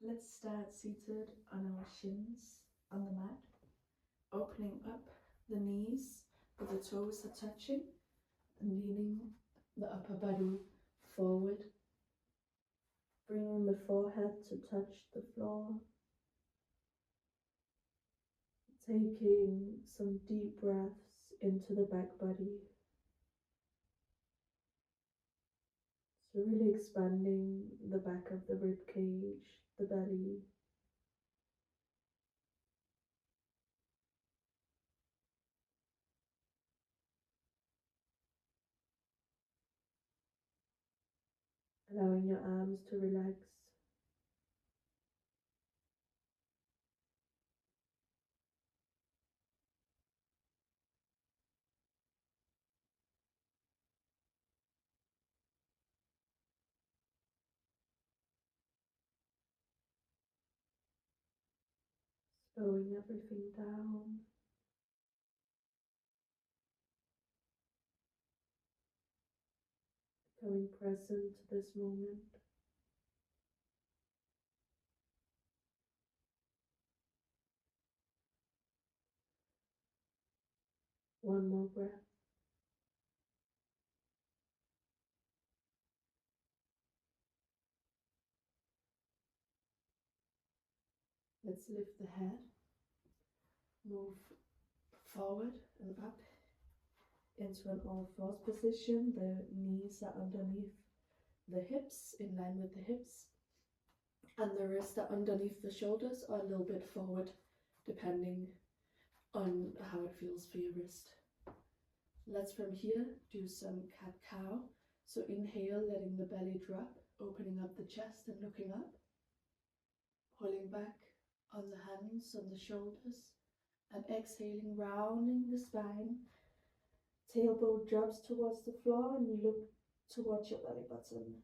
Let's start seated on our shins on the mat, opening up the knees where the toes are touching and leaning the upper body forward, bringing the forehead to touch the floor, taking some deep breaths into the back body. So really expanding the back of the rib cage, the belly. Allowing your arms to relax. Slowing everything down. Becoming present to this moment. One more breath. Let's lift the head, move forward and up into an all-fours position. The knees are underneath the hips, in line with the hips, and the wrists are underneath the shoulders or a little bit forward, depending on how it feels for your wrist. Let's from here do some cat-cow. So inhale, letting the belly drop, opening up the chest and looking up, pulling back on the hands, on the shoulders, and exhaling, rounding the spine. Tailbone drops towards the floor and you look towards your belly button.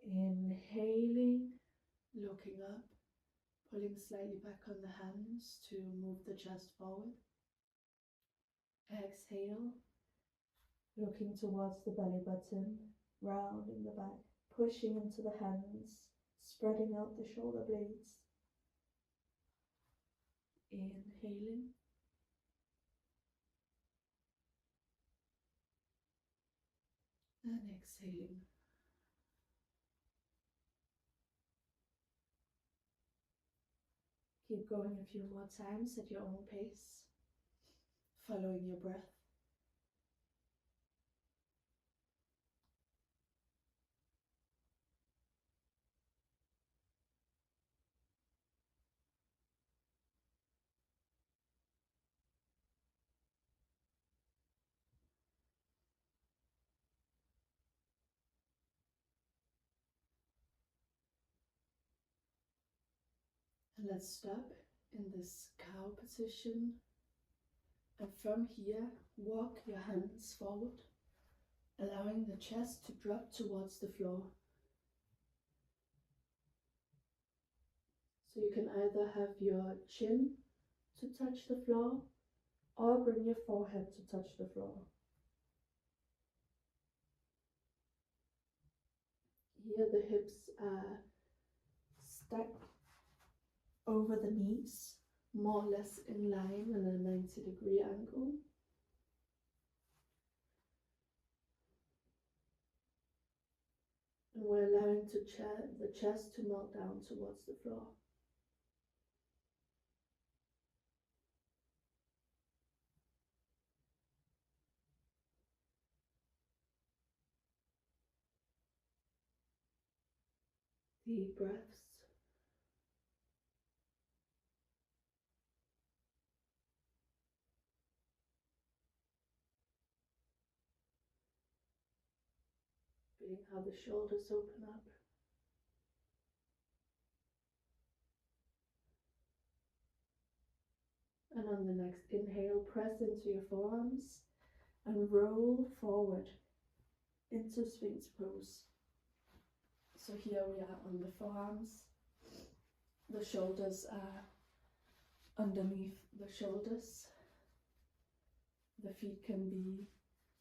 Inhaling, looking up, pulling slightly back on the hands to move the chest forward. Exhale, looking towards the belly button, rounding the back, pushing into the hands, spreading out the shoulder blades. Inhaling. And exhaling. Keep going a few more times at your own pace, following your breath. And let's stop in this cow position. And from here, walk your hands forward, allowing the chest to drop towards the floor. So you can either have your chin to touch the floor or bring your forehead to touch the floor. Here the hips are stacked over the knees, more or less in line at a 90-degree angle. And we're allowing the chest to melt down towards the floor. Deep breaths. Feeling how the shoulders open up. And on the next inhale, press into your forearms and roll forward into Sphinx pose. So here we are on the forearms. The shoulders are underneath the shoulders. The feet can be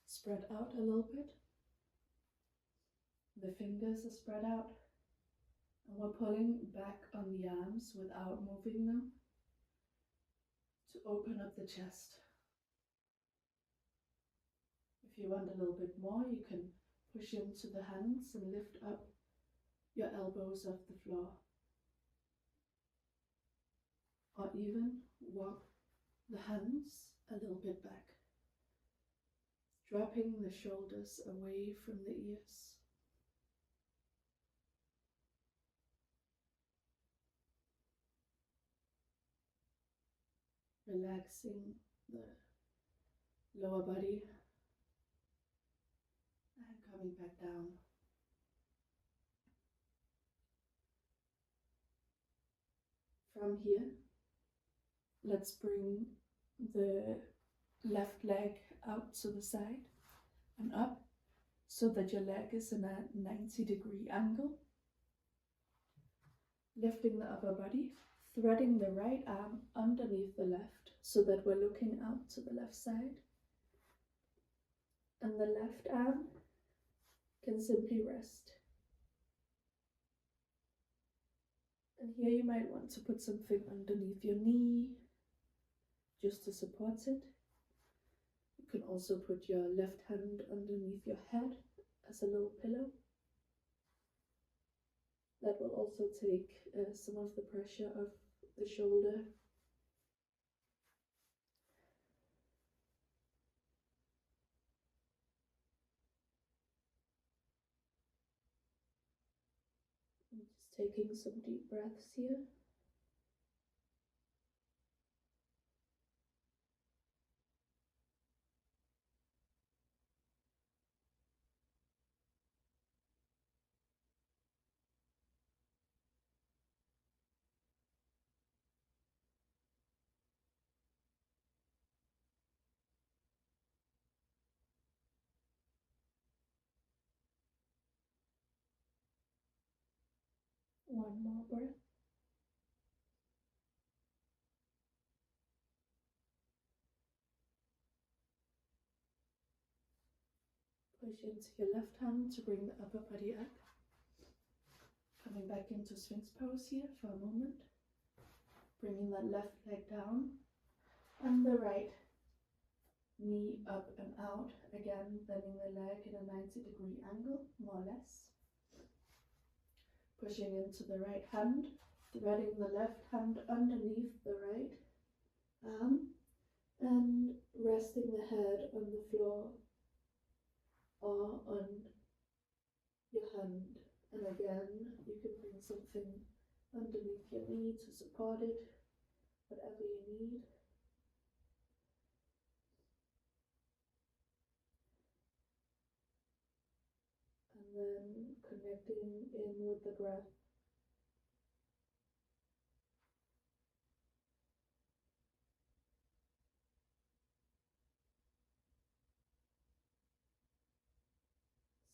spread out a little bit. The fingers are spread out. And we're pulling back on the arms without moving them to open up the chest. If you want a little bit more, you can push into the hands and lift up your elbows off the floor. Or even walk the hands a little bit back, dropping the shoulders away from the ears. Relaxing the lower body and coming back down. From here, let's bring the left leg out to the side and up so that your leg is in a 90-degree angle. Lifting the upper body, threading the right arm underneath the left so that we're looking out to the left side. And the left arm can simply rest. And here you might want to put something underneath your knee just to support it. You can also put your left hand underneath your head as a little pillow. That will also take some of the pressure off the shoulder. I'm just taking some deep breaths here. One more breath. Push into your left hand to bring the upper body up. Coming back into Sphinx pose here for a moment. Bringing that left leg down and the right knee up and out. Again, bending the leg in a 90-degree angle, more or less. Pushing into the right hand, threading the left hand underneath the right arm and resting the head on the floor or on your hand. And again, you can bring something underneath your knee to support it, whatever you need. And then connecting in with the breath.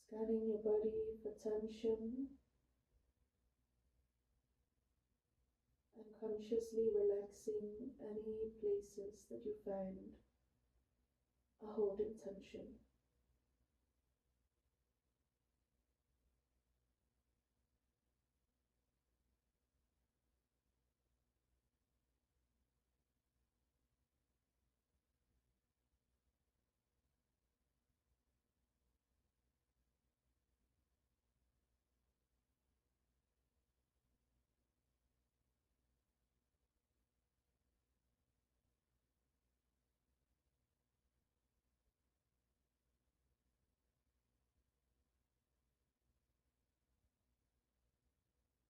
Scanning your body for tension and consciously relaxing any places that you find are holding tension.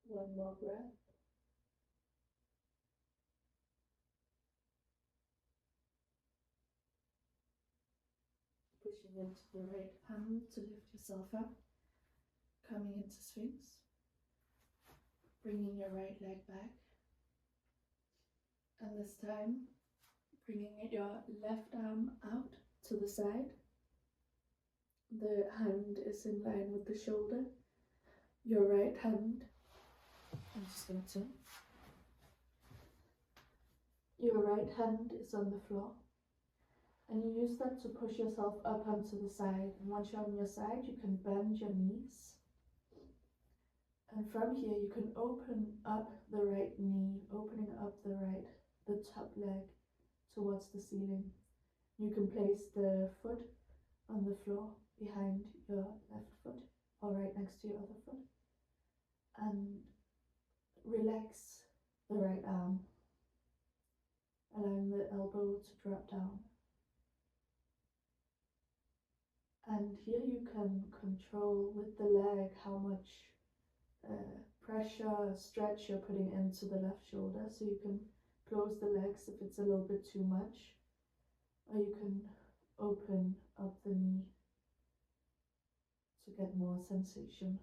One more breath. Pushing into the right hand to lift yourself up. Coming into Sphinx. Bringing your right leg back. And this time, bringing your left arm out to the side. The hand is in line with the shoulder. Your right hand, I'm just going to, your right hand is on the floor. And you use that to push yourself up onto the side. And once you're on your side, you can bend your knees And from here you can open up the right knee, opening up the top leg towards the ceiling. You can place the foot on the floor behind your left foot or right next to your other foot, and relax the right arm, allowing the elbow to drop down. And here you can control with the leg how much pressure, stretch you're putting into the left shoulder. So you can close the legs if it's a little bit too much, or you can open up the knee to get more sensation.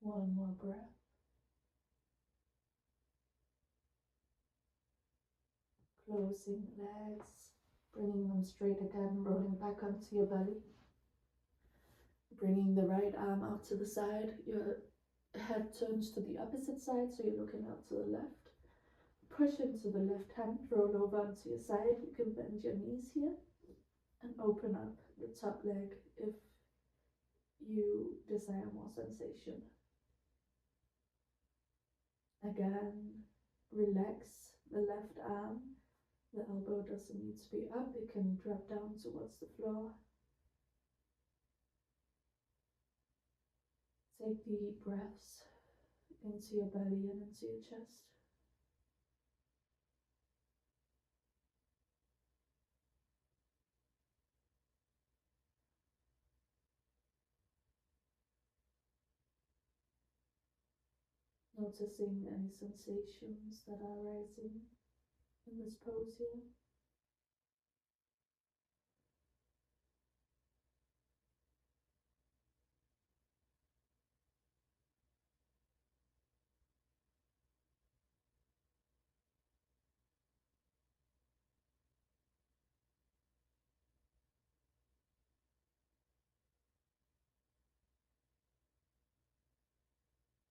One more breath. Closing the legs, bringing them straight again, rolling back onto your belly. Bringing the right arm out to the side. Your head turns to the opposite side, so you're looking out to the left. Push into the left hand, roll over onto your side. You can bend your knees here and open up the top leg if you desire more sensation. Again, relax the left arm. The elbow doesn't need to be up, it can drop down towards the floor. Take deep breaths into your belly and into your chest. Noticing any sensations that are rising in this pose here.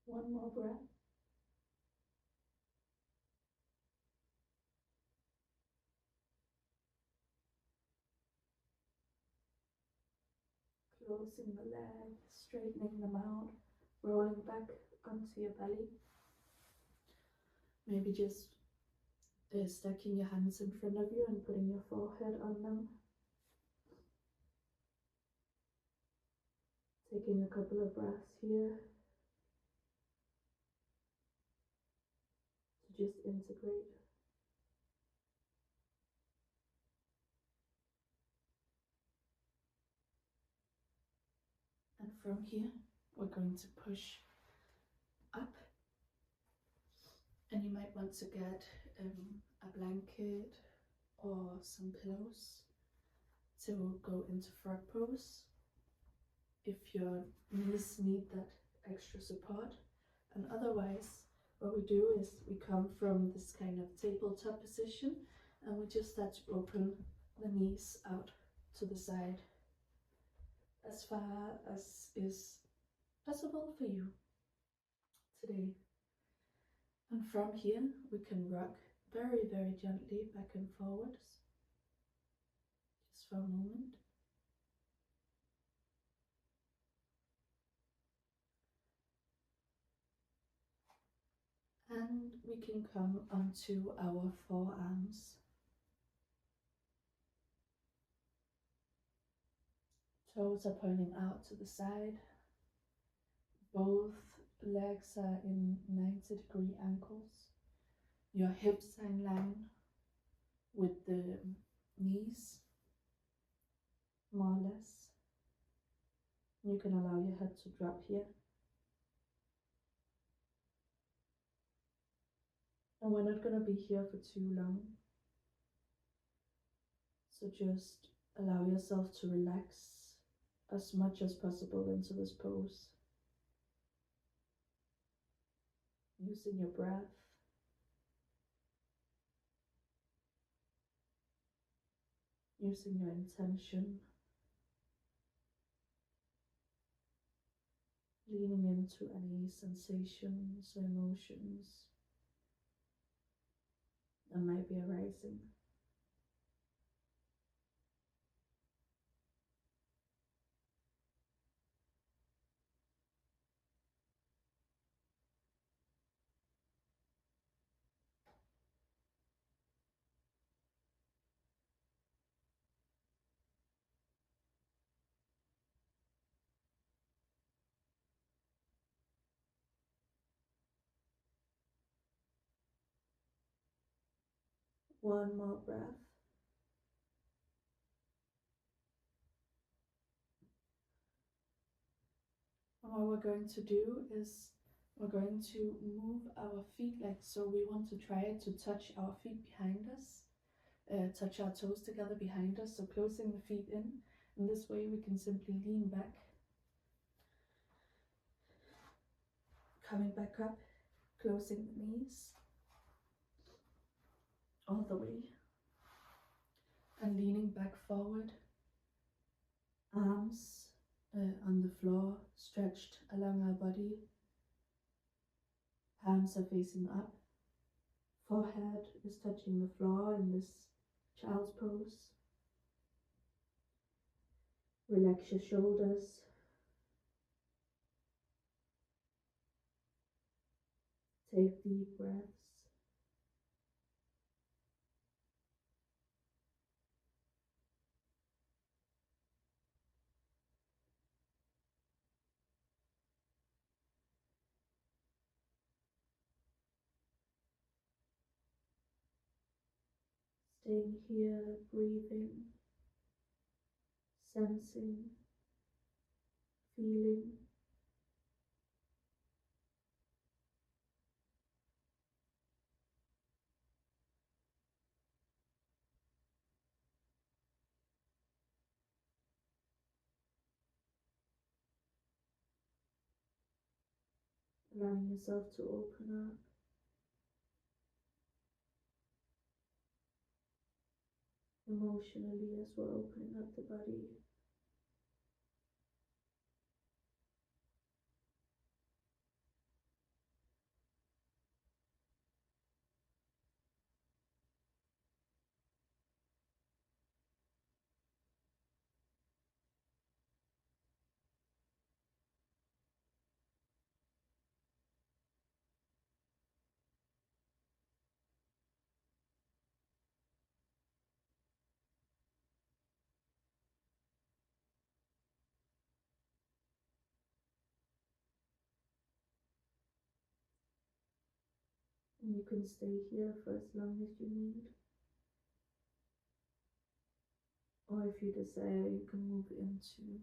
One more breath. Closing the legs, straightening them out, rolling back onto your belly. Maybe just stacking your hands in front of you and putting your forehead on them. Taking a couple of breaths here to just integrate. And from here, we're going to push up, and you might want to get a blanket or some pillows to go into frog pose if your knees need that extra support. And otherwise, what we do is we come from this kind of tabletop position and we just start to open the knees out to the side as far as is possible for you today. And from here, we can rock very, very gently back and forwards, just for a moment. And we can come onto our forearms. Toes are pointing out to the side. Both legs are in 90-degree ankles. Your hips are in line with the knees, more or less. You can allow your head to drop here. And we're not going to be here for too long. So just allow yourself to relax as much as possible into this pose, using your breath, using your intention, leaning into any sensations or emotions that might be arising. One more breath. And what we're going to do is we're going to move our feet like so. We want to try to touch our feet behind us, touch our toes together behind us, so closing the feet in. And this way we can simply lean back, coming back up, closing the knees all the way, and leaning back forward, arms on the floor, stretched along our body, palms are facing up, forehead is touching the floor in this child's pose. Relax your shoulders, take deep breaths. Staying here, breathing, sensing, feeling. Allowing yourself to open up, emotionally as we're opening up the body. And you can stay here for as long as you need. Or if you desire, you can move into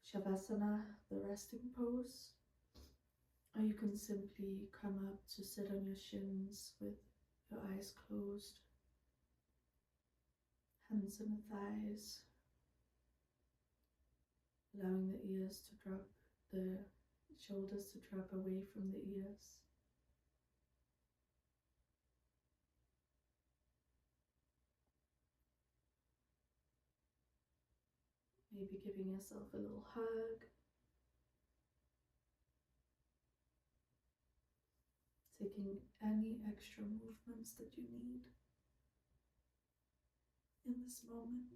Shavasana, the resting pose. Or you can simply come up to sit on your shins with your eyes closed, hands on the thighs, allowing the ears to drop, the shoulders to drop away from the ears. Maybe giving yourself a little hug. Taking any extra movements that you need in this moment.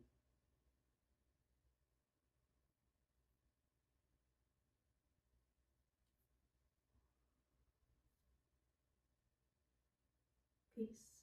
Peace.